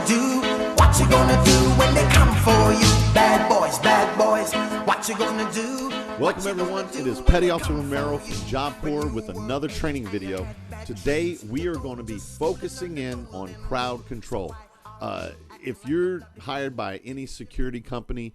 gonna do? What you gonna do when they come for you? Bad boys, what you gonna do? Welcome everyone, it is Petty Officer Romero from Job Corps with another training video. Today we are going to be focusing in on crowd control. If you're hired by any security company,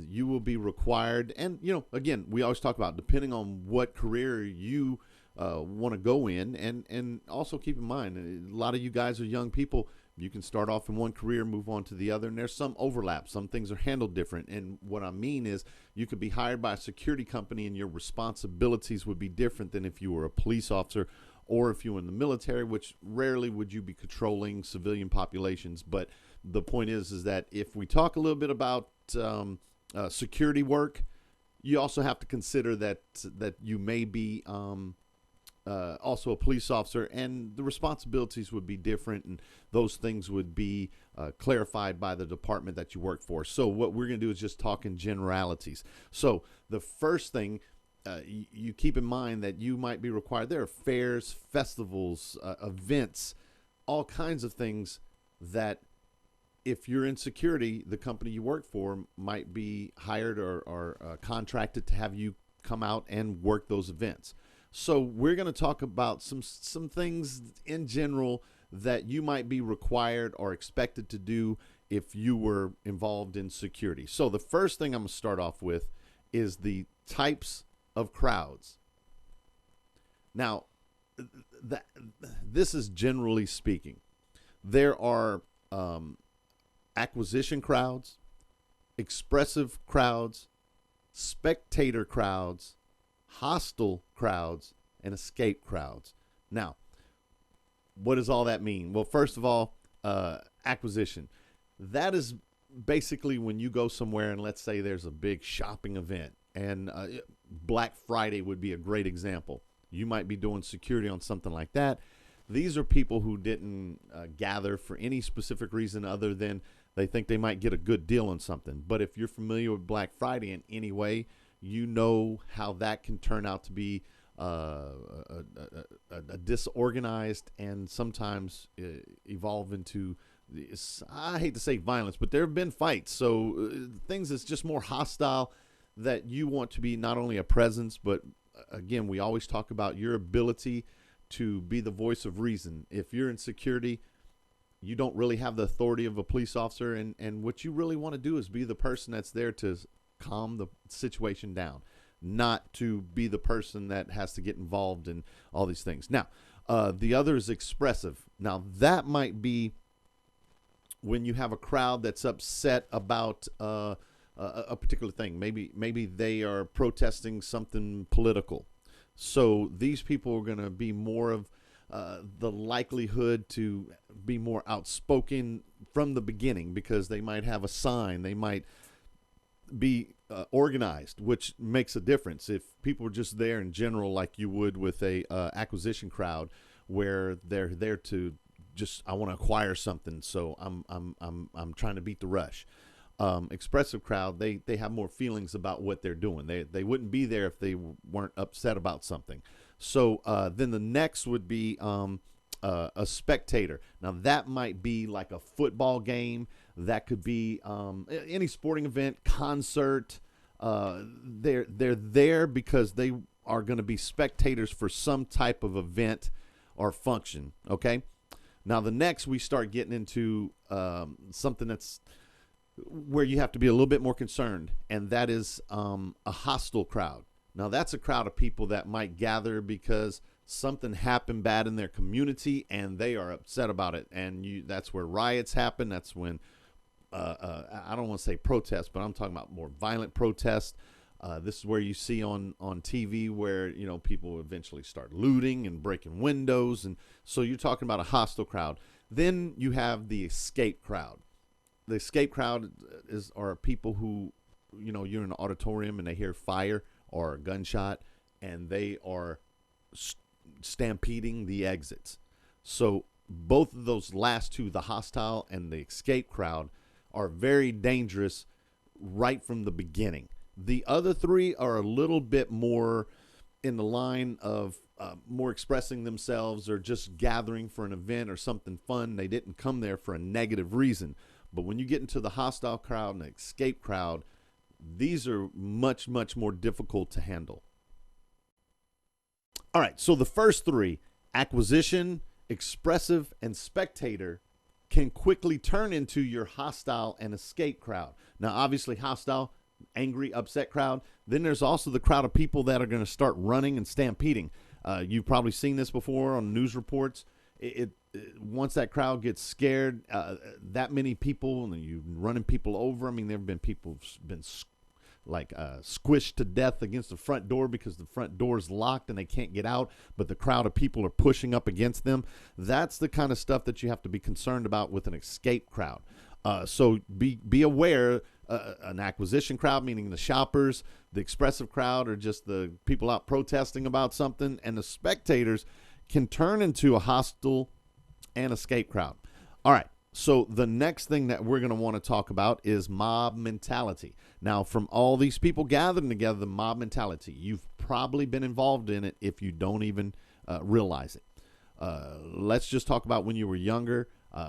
you will be required, and again, we always talk about depending on what career you want to go in, and also keep in mind, a lot of you guys are young people. You can start off in one career, move on to the other, and there's some overlap. Some things are handled different, and what I mean is you could be hired by a security company and your responsibilities would be different than if you were a police officer or if you were in the military, which rarely would you be controlling civilian populations. But the point is that if we talk a little bit about security work, you also have to consider that you may be also a police officer, and the responsibilities would be different, and those things would be clarified by the department that you work for. So what we're going to do is just talk in generalities. So the first thing you keep in mind that you might be required, there are fairs, festivals, events, all kinds of things that if you're in security, the company you work for might be hired or contracted to have you come out and work those events. So we're going to talk about some things in general that you might be required or expected to do if you were involved in security. So the first thing I'm going to start off with is the types of crowds. Now, this is generally speaking. There are acquisition crowds, expressive crowds, spectator crowds, hostile crowds, and escape crowds. Now, what does all that mean? Well, first of all, acquisition. That is basically when you go somewhere and let's say there's a big shopping event, and Black Friday would be a great example. You might be doing security on something like that. These are people who didn't gather for any specific reason other than they think they might get a good deal on something. But if you're familiar with Black Friday in any way, you know how that can turn out to be a disorganized and sometimes evolve into, I hate to say violence, but there have been fights. So things that's just more hostile, that you want to be not only a presence, but again, we always talk about your ability to be the voice of reason. If you're in security, you don't really have the authority of a police officer, and what you really want to do is be the person that's there to calm the situation down, not to be the person that has to get involved in all these things. Now, the other is expressive. Now, that might be when you have a crowd that's upset about a particular thing. Maybe they are protesting something political. So these people are going to be more of the likelihood to be more outspoken from the beginning because they might have a sign. They might be organized, which makes a difference. If people are just there in general, like you would with a acquisition crowd, where they're there to just, I want to acquire something, so I'm trying to beat the rush. Expressive crowd, they have more feelings about what they're doing. They wouldn't be there if they weren't upset about something. So then the next would be a spectator. Now that might be like a football game. That could be any sporting event, concert. They're there because they are going to be spectators for some type of event or function. Okay. Now the next we start getting into something that's where you have to be a little bit more concerned, and that is a hostile crowd. Now that's a crowd of people that might gather because something happened bad in their community and they are upset about it, and that's where riots happen. That's when I don't want to say protest, but I'm talking about more violent protest. This is where you see on TV where people eventually start looting and breaking windows, and so you're talking about a hostile crowd. Then you have the escape crowd. The escape crowd are people who, you're in an auditorium and they hear fire or a gunshot, and they are stampeding the exits. So both of those last two, the hostile and the escape crowd, are very dangerous right from the beginning. The other three are a little bit more in the line of more expressing themselves or just gathering for an event or something fun. They didn't come there for a negative reason. But when you get into the hostile crowd and the escape crowd, these are much, much more difficult to handle. All right, so the first three, acquisition, expressive, and spectator, can quickly turn into your hostile and escape crowd. Now, obviously, hostile, angry, upset crowd. Then there's also the crowd of people that are going to start running and stampeding. You've probably seen this before on news reports. Once that crowd gets scared, that many people, and you running people over. I mean, there have been people been squished to death against the front door because the front door is locked and they can't get out, but the crowd of people are pushing up against them. That's the kind of stuff that you have to be concerned about with an escape crowd. So be aware. An acquisition crowd, meaning the shoppers, the expressive crowd, or just the people out protesting about something, and the spectators can turn into a hostile and escape crowd. All right, so the next thing that we're going to want to talk about is mob mentality. Now, from all these people gathering together, the mob mentality, you've probably been involved in it if you don't even realize it. Let's just talk about when you were younger.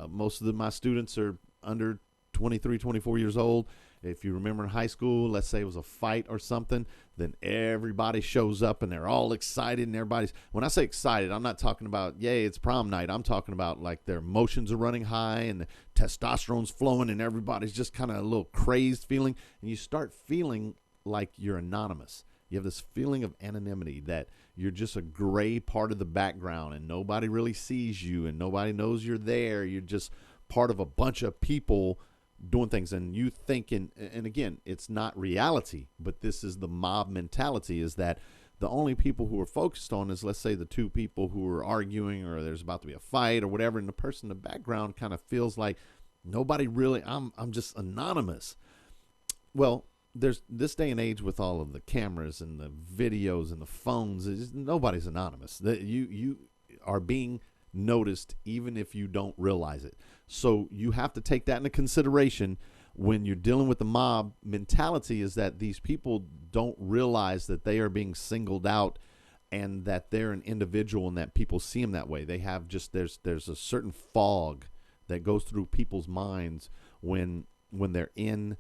Most of my students are under 23, 24 years old. If you remember in high school, let's say it was a fight or something, then everybody shows up and they're all excited, and when I say excited, I'm not talking about, yay, it's prom night. I'm talking about like their emotions are running high and the testosterone's flowing and everybody's just kind of a little crazed feeling, and you start feeling like you're anonymous. You have this feeling of anonymity, that you're just a gray part of the background and nobody really sees you and nobody knows you're there. You're just part of a bunch of people doing things, and you thinking, and again, it's not reality, but this is the mob mentality, is that the only people who are focused on is, let's say, the two people who are arguing, or there's about to be a fight or whatever, and the person in the background kind of feels like nobody really, I'm just anonymous. Well, there's this day and age with all of the cameras and the videos and the phones, nobody's anonymous. You are being noticed even if you don't realize it. So you have to take that into consideration when you're dealing with the mob mentality, is that these people don't realize that they are being singled out and that they're an individual and that people see them that way. They have just, there's a certain fog that goes through people's minds when they're in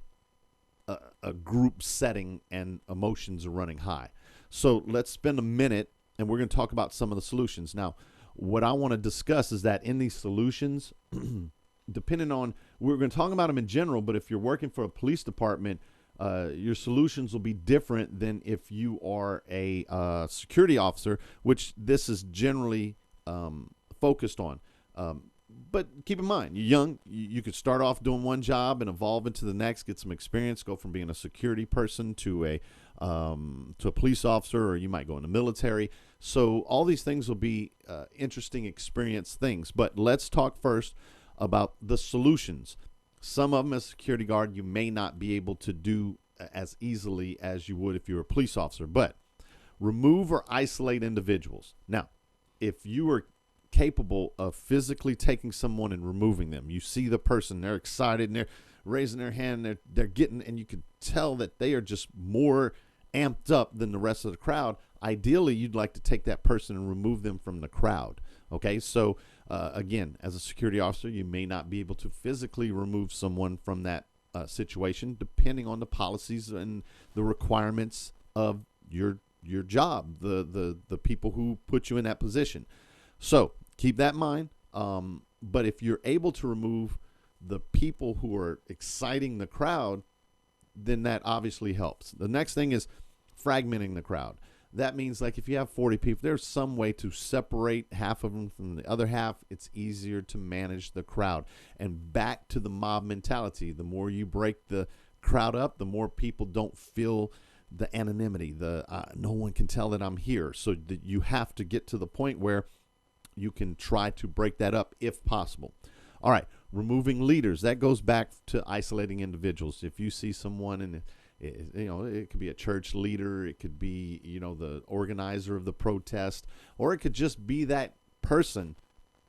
a group setting and emotions are running high. So let's spend a minute and we're going to talk about some of the solutions. Now, what I want to discuss is that in these solutions, depending on, we're going to talk about them in general, but if you're working for a police department, your solutions will be different than if you are a security officer, which this is generally focused on. But keep in mind, you're young. You could start off doing one job and evolve into the next, get some experience, go from being a security person to a police officer, or you might go in the military. So all these things will be interesting experience things. But let's talk first about the solutions. Some of them as a security guard you may not be able to do as easily as you would if you were a police officer. But remove or isolate individuals. Now, if you are capable of physically taking someone and removing them, you see the person, they're excited and they're raising their hand, they're getting, and you can tell that they are just more amped up than the rest of the crowd. Ideally, you'd like to take that person and remove them from the crowd. Okay, so again, as a security officer, you may not be able to physically remove someone from that situation, depending on the policies and the requirements of your job, the people who put you in that position. So keep that in mind. But if you're able to remove the people who are exciting the crowd, then that obviously helps. The next thing is fragmenting the crowd. That means, like, if you have 40 people, there's some way to separate half of them from the other half. It's easier to manage the crowd. And back to the mob mentality, the more you break the crowd up, the more people don't feel the anonymity, no one can tell that I'm here. So that you have to get to the point where you can try to break that up if possible. All right, removing leaders. That goes back to isolating individuals. If you see someone and it could be a church leader, it could be, the organizer of the protest, or it could just be that person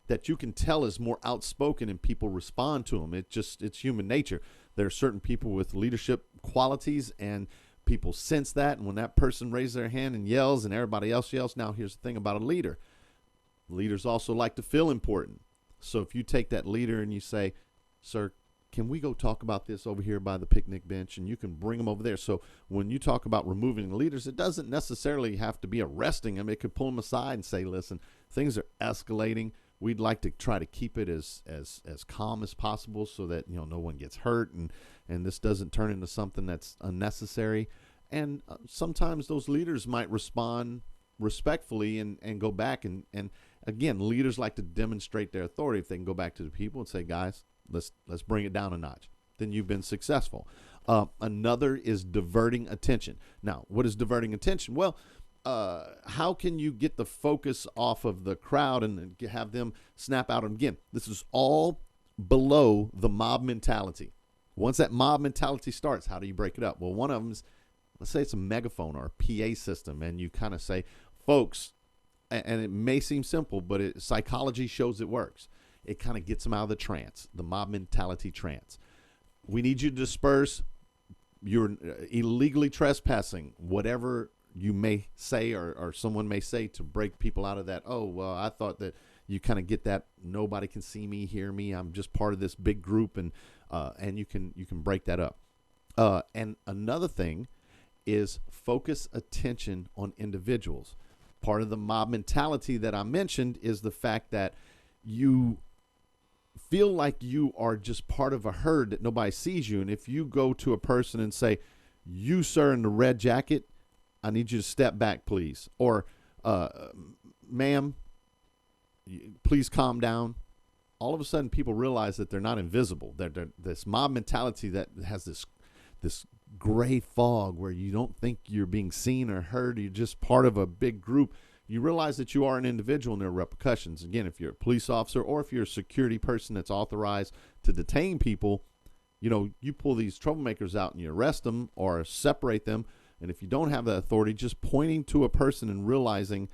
that you can tell is more outspoken and people respond to them. It's human nature. There are certain people with leadership qualities, and people sense that, and when that person raises their hand and yells and everybody else yells, now here's the thing about a leader. Leaders also like to feel important. So if you take that leader and you say, sir, can we go talk about this over here by the picnic bench, and you can bring them over there. So when you talk about removing leaders, it doesn't necessarily have to be arresting them. It could pull them aside and say, listen, things are escalating. We'd like to try to keep it as calm as possible so that, you know, no one gets hurt and this doesn't turn into something that's unnecessary. And sometimes those leaders might respond respectfully and go back. And again, leaders like to demonstrate their authority. If they can go back to the people and say, guys, let's bring it down a notch, then you've been successful. Another is diverting attention. Now, what is diverting attention? Well, how can you get the focus off of the crowd and have them snap out? And again, this is all below the mob mentality. Once that mob mentality starts, how do you break it up? Well, one of them is, let's say it's a megaphone or a PA system, and you kind of say, folks, and it may seem simple, but psychology shows it works. It kind of gets them out of the trance, the mob mentality trance. We need you to disperse. You're illegally trespassing, whatever you may say or someone may say to break people out of that. Oh, well, I thought that you kind of get that nobody can see me, hear me. I'm just part of this big group, and you can break that up. And another thing is focus attention on individuals. Part of the mob mentality that I mentioned is the fact that you feel like you are just part of a herd, that nobody sees you. And if you go to a person and say, you, sir, in the red jacket, I need you to step back, please. Or, ma'am, please calm down. All of a sudden, people realize that they're not invisible. They're this mob mentality that has this gray fog where you don't think you're being seen or heard. You're just part of a big group. You realize that you are an individual, and there are repercussions. Again, if you're a police officer or if you're a security person that's authorized to detain people, you know, you pull these troublemakers out and you arrest them or separate them. And if you don't have that authority, just pointing to a person and realizing,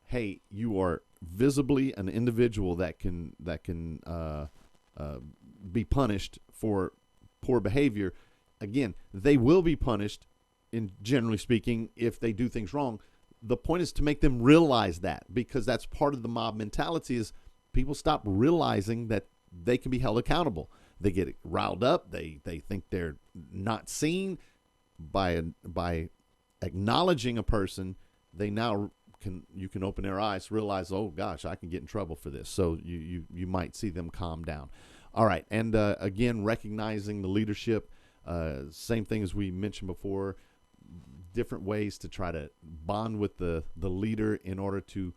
hey, you are visibly an individual that can be punished for poor behavior. Again, they will be punished, in generally speaking, if they do things wrong. The point is to make them realize that, because that's part of the mob mentality is people stop realizing that they can be held accountable. They get riled up. They think they're not seen. By acknowledging a person, they now you can open their eyes, realize, oh gosh, I can get in trouble for this. So you might see them calm down. All right, and again, recognizing the leadership, same thing as we mentioned before. Different ways to try to bond with the leader in order to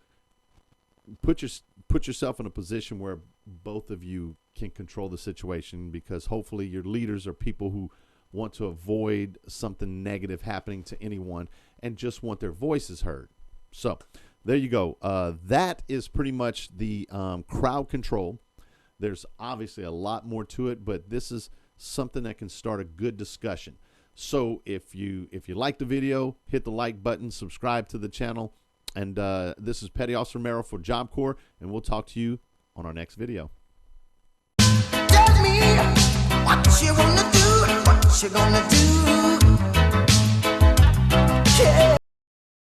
put yourself in a position where both of you can control the situation, because hopefully your leaders are people who want to avoid something negative happening to anyone and just want their voices heard. So there you go. That is pretty much the crowd control. There's obviously a lot more to it, but this is something that can start a good discussion. So if you like the video, hit the like button, subscribe to the channel. And this is Petty Officer Romero for Job Corps, and we'll talk to you on our next video. Tell me what you gonna do, what you gonna do